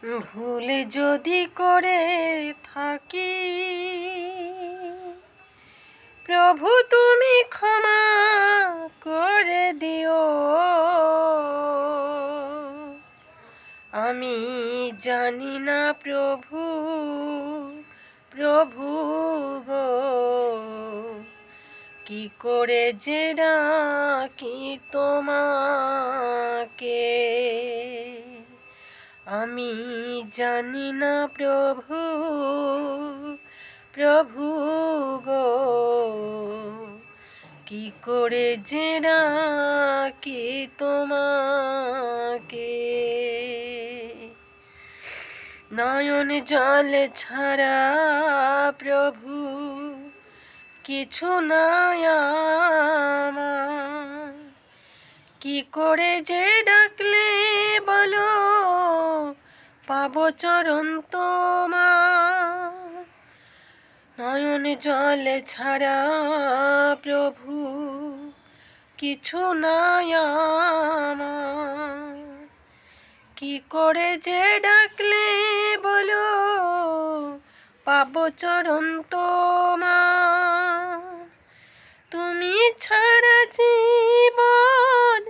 ভুল যদি করে থাকি, প্রভু তুমি ক্ষমা করে দিও। আমি জানি না প্রভু, প্রভু গো, কি করে যে ডাকি তোমাকে। আমি জানি না প্রভু, প্রভু গো, কি করে যে ডাকি তোমাকে। নয়ন জল ছাড়া প্রভু কিছু নাই আমার, কি করে যে ডাকলে বলো পাবো চরণ তোমার। নয়ন জল ছাড়া প্রভু কিছু নাই আমার, কি করে যে ডাকলে বলো পাবো চরণ তোমার। তুমি ছাড়া জীবন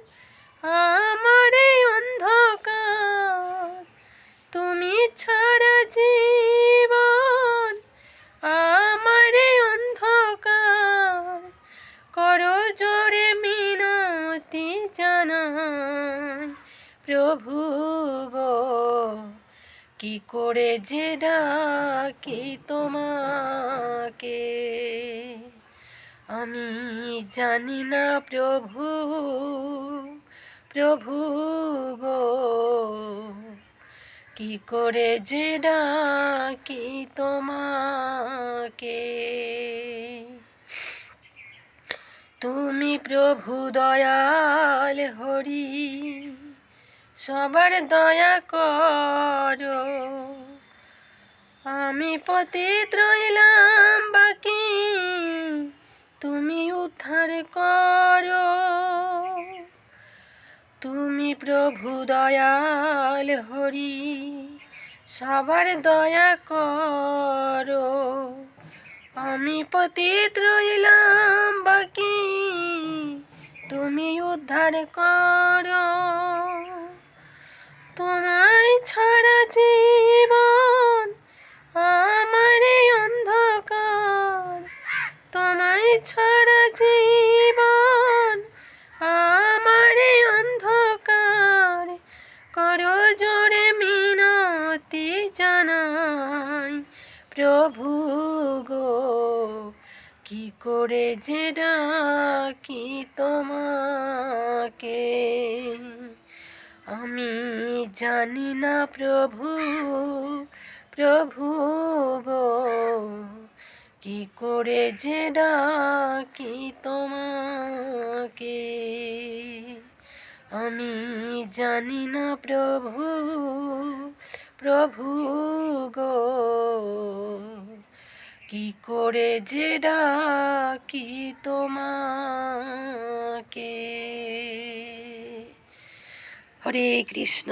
আমার এই অন্ধকার, তুমি ছাড়া জীবন আমার এই অন্ধকার। করো জোরে মিনতি জানাই প্রভু গো, কি করে যে ডাকি তোমাকে। আমি জানি না প্রভু, প্রভু গো, কি করে যে ডাকি তোমাকে। তুমি প্রভু দয়াল হরি, সবার দয়া করো। আমি পতিত রইলাম বাকি, তুমি উদ্ধার করো। তুমি প্রভু দয়াল হরি, সবার দয়া করো। আমি পতিত রইলাম বাকি, তুমি উদ্ধার করো। তোমায় ছাড়া জীবন আমার এই অন্ধকার, তোমায় ছাড়া জীবন আমার এই অন্ধকার। করো জোরে মিনতি জানাই প্রভু গো, কি করে যে ডাকি তোমাকে। আমি জানি না প্রভু, প্রভু গো, কি করে যে ডাকি তোমাকে। আমি জানি না প্রভু, প্রভু গো, কি করে যে ডাকি তোমাকে। হরে কৃষ্ণ।